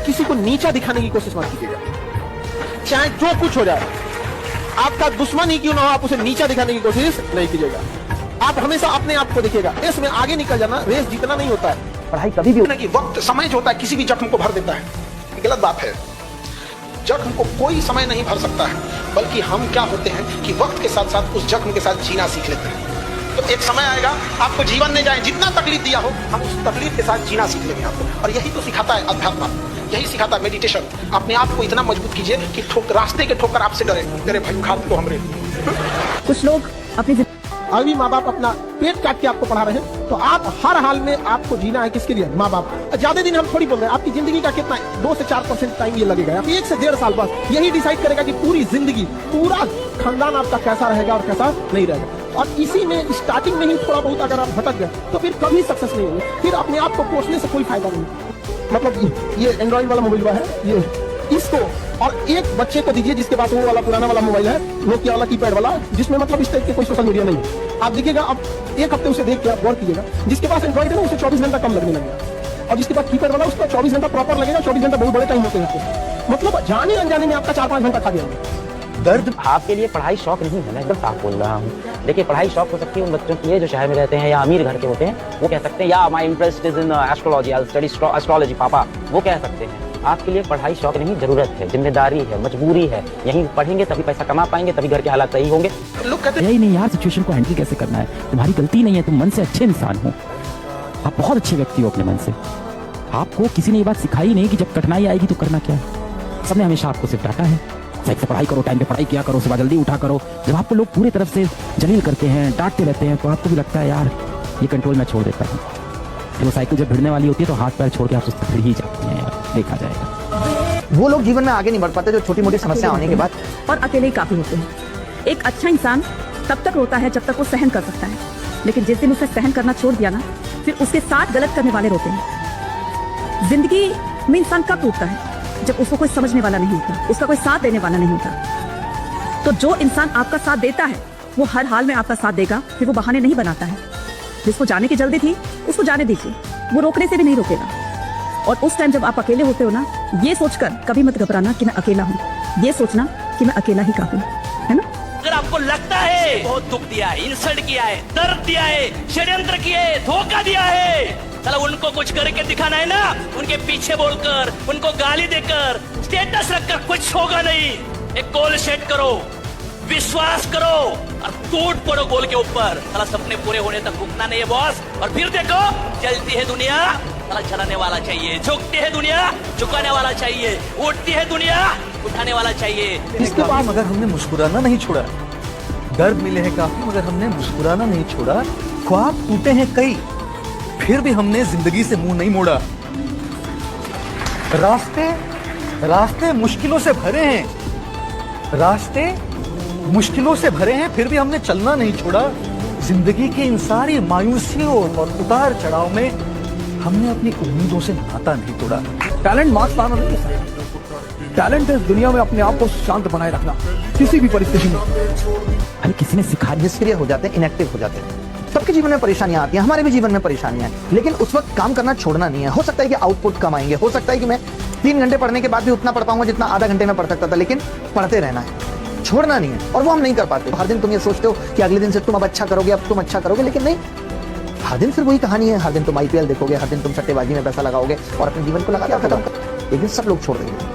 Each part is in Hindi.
किसी को नीचा दिखाने की कोशिश मत कीजिएगा, चाहे जो कुछ हो जाए। आपका दुश्मन ही क्यों ना हो, आप उसे नीचा दिखाने की कोशिश नहीं कीजिएगा। आप हमेशा अपने आप को देखिएगा। रेस में आगे निकल जाना, रेस जीतना नहीं होता है। पढ़ाई कभी भी कि वक्त समय जो होता है किसी भी जख्म को भर देता है, गलत बात है। जख्म को कोई समय नहीं भर सकता है, बल्कि हम क्या होते हैं कि वक्त के साथ साथ उस जख्म के साथ जीना सीख लेते हैं। तो एक समय आएगा आपको जीवन में जाए जितना तकलीफ दिया हो, हम उस तकलीफ के साथ जीना सीख लेंगे आपको। और यही तो सिखाता है अध्यात्म, यही सिखाता है मेडिटेशन। अपने आप को इतना मजबूत कीजिए कि रास्ते के ठोकर आपसे डरे, तेरे भाई उखाड़ को हमरे। कुछ लोग अपनी अभी माँ बाप अपना पेट काट के आपको पढ़ा रहे हैं, तो आप हर हाल में आपको जीना है किसके लिए? माँ बाप। ज्यादा दिन हम थोड़ी बोल रहे हैं, आपकी जिंदगी का कितना 2 से 4% टाइम ये लगेगा। 1 से 1.5 साल बस यही डिसाइड करेगा कि पूरी जिंदगी, पूरा खानदान आपका कैसा रहेगा और कैसा नहीं रहेगा। और इसी में स्टार्टिंग में ही थोड़ा बहुत अगर आप भटक गए तो फिर कभी सक्सेस नहीं होंगे। फिर अपने आप को कोसने से कोई फायदा नहीं। मतलब ये एंड्रॉइड वाला मोबाइल है, ये इसको और एक बच्चे को दीजिए जिसके पास वो वाला पुराना वाला मोबाइल है, नोकिया वाला कीपैड वाला, जिसमें मतलब इस टाइप के कोई सोशल मीडिया नहीं है। आप देखिएगा, अब एक हफ्ते उसे देख के आप गौर कीजिएगा, जिसके पास एंड्रॉइड है ना उसे 24 घंटा कम लगने लगेगा, और जिसके पास कीपैड वाला उसका 24 घंटा प्रॉपर लगेगा। 24 घंटा बहुत बड़े टाइम होते हैं। मतलब जाने अनजाने में आपका 4-5 घंटा खा गया। दर्द आपके लिए पढ़ाई शौक नहीं है, मैं एकदम साफ बोल रहा हूँ। देखिए, पढ़ाई शौक हो सकती है उन बच्चों की है जो शहर में रहते हैं या अमीर घर के होते हैं, वो कह सकते हैं या my interest is in astrology, I study astrology पापा, वो कह सकते हैं। आपके लिए पढ़ाई शौक नहीं, जरूरत है, जिम्मेदारी है, मजबूरी है। यहीं पढ़ेंगे तभी पैसा कमा पाएंगे, तभी घर के हालात सही होंगे। लोग कहते यही नहीं यार, सिचुएशन को हैंडल कैसे करना है। तुम्हारी गलती नहीं है, तुम मन से अच्छे इंसान हो, आप बहुत अच्छे व्यक्ति हो अपने मन से। आपको किसी ने ये बात सिखाई नहीं कि जब कठिनाई आएगी तो करना क्या है। सबने हमेशा आपको सिर्फ डांटा है, सही से पढ़ाई करो, टाइम पे पढ़ाई किया करो, सुबह जल्दी उठा करो। जब आपको लोग पूरी तरफ से जलील करते हैं, डांटते रहते हैं, तो आपको भी लगता है यार ये कंट्रोल मैं छोड़ देता हूँ। वो साइकिल जब भिड़ने वाली होती है तो हाथ पैर छोड़ के आप उससे भिड़ ही जाते हैं यार, देखा जाएगा। वो लोग जीवन में आगे नहीं बढ़ पाते जो छोटी मोटी समस्या होने के बाद और अकेले ही काफी होते हैं। एक अच्छा इंसान तब तक रोता है जब तक वो सहन कर सकता है, लेकिन जिस दिन उसे सहन करना छोड़ दिया ना, फिर उसके साथ गलत करने वाले रोते हैं। जिंदगी में इंसान कब टूटता है? जब उसको कोई समझने वाला नहीं होता, उसका कोई साथ देने वाला नहीं होता। तो जो इंसान आपका साथ देता है वो हर हाल में आपका साथ देगा, फिर वो बहाने नहीं बनाता है। जिसको जाने की जल्दी थी उसको जाने दीजिए, वो रोकने से भी नहीं रोकेगा। और उस टाइम जब आप अकेले होते हो ना, ये सोचकर कभी मत घबराना कि मैं अकेला हूँ, ये सोचना कि मैं अकेला ही काफी हूँ, है ना। अगर आपको लगता है बहुत दुख दिया है, इंसल्ट किया है, दर्द दिया है, षड्यंत्र किए है, धोखा दिया है, चलो उनको कुछ करके दिखाना है ना, उनके पीछे बोलकर, उनको गाली देकर, स्टेटस रखकर कुछ होगा नहीं। एक गोल सेट करो, विश्वास करो और टूट पड़ो गोल के ऊपर। साला सपने पूरे होने तक रुकना नहीं है बॉस। और फिर देखो, चलती है दुनिया, साला चलाने वाला चाहिए, झुकती है दुनिया, झुकाने वाला चाहिए, उठती है दुनिया, उठाने वाला चाहिए। इसके बाद मगर हमने मुस्कुराना नहीं छोड़ा, दर्द मिले हैं काफी मगर हमने मुस्कुराना नहीं छोड़ा। ख्वाब टूटे हैं कई, फिर भी हमने जिंदगी से मुंह नहीं मोड़ा। रास्ते मुश्किलों से भरे हैं, रास्ते मुश्किलों से भरे हैं, फिर भी हमने चलना नहीं छोड़ा। जिंदगी की इन सारी मायूसियों और उतार चढ़ाव में हमने अपनी उम्मीदों से नाता नहीं तोड़ा। टैलेंट मार्क्स लाना नहीं है, टैलेंट है दुनिया में अपने आप को शांत बनाए रखना किसी भी परिस्थिति में। अरे किसी ने सिखा दिया, निष्क्रिय हो जाते हैं, इनएक्टिव हो जाते हैं। सबके जीवन में परेशानियां आती हैं, हमारे भी जीवन में परेशानियां हैं, लेकिन उस वक्त काम करना छोड़ना नहीं है। हो सकता है कि आउटपुट कम आएंगे, हो सकता है कि मैं 3 घंटे पढ़ने के बाद भी उतना पढ़ पाऊंगा जितना आधा घंटे में पढ़ सकता था, लेकिन पढ़ते रहना है, छोड़ना नहीं है। और वो हम नहीं कर पाते। हर दिन तुम ये सोचते हो कि अगले दिन से तुम अब अच्छा करोगे, अब तुम अच्छा करोगे, लेकिन नहीं, हर दिन फिर वही कहानी है। हर दिन तुम IPL देखोगे, हर दिन तुम सट्टेबाजी में पैसा लगाओगे और अपने जीवन को लगा के खत्म कर। लेकिन सब लोग छोड़ देंगे,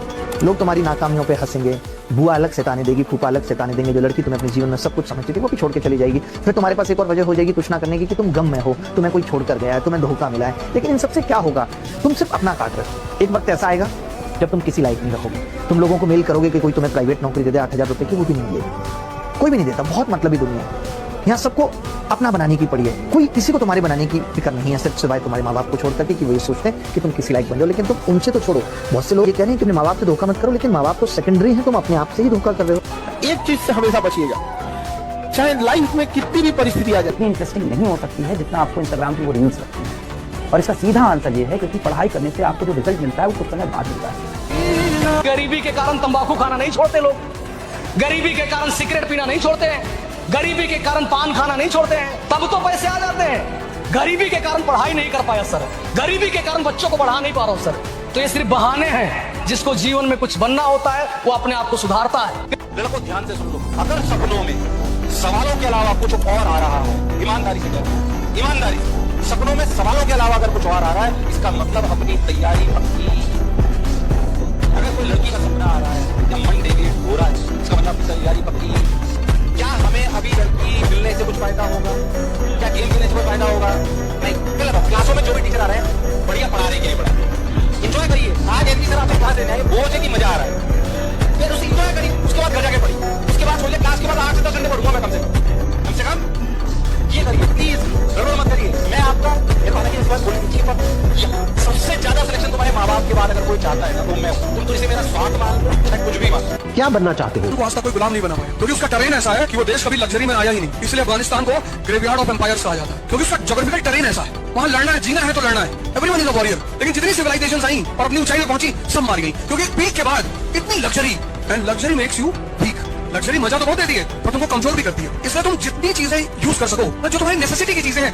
लोग तुम्हारी नाकामियों पे हंसेंगे, बुआ अलग से ताने देगी, फूफा अलग से ताने देंगे। जो लड़की तुम्हें अपने जीवन में सब कुछ समझती थी वो भी छोड़ के चली जाएगी। फिर तुम्हारे पास एक और वजह हो जाएगी तुलना करने की कि तुम गम में हो, तुम्हें कोई छोड़ कर गया है, तुम्हें धोखा मिला है। लेकिन इन सबसे क्या होगा? तुम सिर्फ अपना काट रहे हो। एक वक्त ऐसा आएगा जब तुम किसी लायक नहीं रहोगे। तुम लोगों को मेल करोगे कि कोई तुम्हें प्राइवेट नौकरी दे दे 8,000 रुपए की, वो भी नहीं मिलेगी, कोई भी नहीं देता। बहुत मतलबी दुनिया है, यहाँ सबको अपना बनाने की पड़ी है। कोई किसी को तुम्हारे बनाने की फिक्र नहीं है, सिर्फ सिवाय तुम्हारे माँ बाप को छोड़ करके कि वो ये सोचते हैं कि तुम किसी लायक बन जाओ। लेकिन तुम उनसे तो छोड़ो। बहुत से लोग ये कह रहे हैं कि अपने माँ बाप से धोखा मत करो, लेकिन माँ बाप तो सेकेंडरी है, तुम अपने आप से ही धोखा कर रहे हो। एक चीज से हमेशा बचिएगा, चाहे लाइफ में कितनी भी परिस्थिति आ जाए। इतनी इंटरेस्टिंग नहीं हो सकती है जितना आपको इंस्टाग्राम पे वो रील्स लगती है। और इसका सीधा आंसर ये है क्योंकि पढ़ाई करने से आपको जो रिजल्ट मिलता है वो कुछ समय बाद मिलता है। गरीबी के कारण तंबाकू खाना नहीं छोड़ते लोग, गरीबी के कारण सिगरेट पीना नहीं छोड़ते हैं, गरीबी के कारण पान खाना नहीं छोड़ते हैं, तब तो पैसे आ जाते हैं। गरीबी के कारण पढ़ाई नहीं कर पाया सर, गरीबी के कारण बच्चों को पढ़ा नहीं पा रहा हूं सर, तो ये सिर्फ बहाने हैं। जिसको जीवन में कुछ बनना होता है वो अपने आप को सुधारता है। लड़कों ध्यान से सुन लो, अगर सपनों में सवालों के अलावा कुछ और आ रहा हो, ईमानदारी से कहते हैं, ईमानदारी से, सपनों में सवालों के अलावा अगर कुछ और आ रहा है, इसका मतलब अपनी तैयारी पक्की। अगर कोई लड़की का सपना आ रहा है या मन डेविएट हो रहा है, इसका मतलब अपनी तैयारी पक्की। क्या हमें अभी लड़की मिलने से कुछ फायदा होगा? क्या गेम खेलने से कोई फायदा होगा? नहीं। गलत। क्लासों में जो भी टीचर आ रहे हैं बढ़िया पढ़ा रहे हैं, इंजॉय करिए। आज एमपी सर आपसे क्लास देने आए, बोझ है कि मजा आ रहा है, फिर उसे इंजॉय करिए। उसके बाद घर जाके पढ़िए, उसके बाद बोलिए क्लास के बाद 8 से 10 घंटे पढ़ूंगा मैं कम से कम ये करिए। प्लीज गड़बड़ मत करिए। मैं आपका ये कहना कि इस बात बोलने पर सबसे ज्यादा सिलेक्शन तुम्हारे माँ बाप के बाद अगर कोई चाहता है ना, तो मैं तुम तो इसे मेरा स्वार्थ मान लो, चाहे कुछ भी मान लो। क्या बनना चाहते हो? वो आज तक कोई गुलाम नहीं बना पाया, क्योंकि उसका टरेन ऐसा है कि वो देश कभी लग्जरी में आया ही नहीं। इसलिए अफगानिस्तान को ग्रेवयार्ड ऑफ एम्पायर्स कहा जाता है, क्योंकि उसका ज्योग्राफिकल टरेन ऐसा है। वहाँ लड़ना है, जीना है तो लड़ना है। Everyone is a warrior. लेकिन जितनी सिविलाइजेशंस आई और अपनी ऊंचाई पर पहुंची, सब मारी गई, क्योंकि एक पीक के बाद इतनी luxury, and luxury makes you weak. Luxury मजा तो बहुत देती है पर तुमको कमजोर भी करती है। इसलिए तुम जितनी चीजें यूज कर सको, जो तुम्हारी नेसेसिटी की चीजें हैं,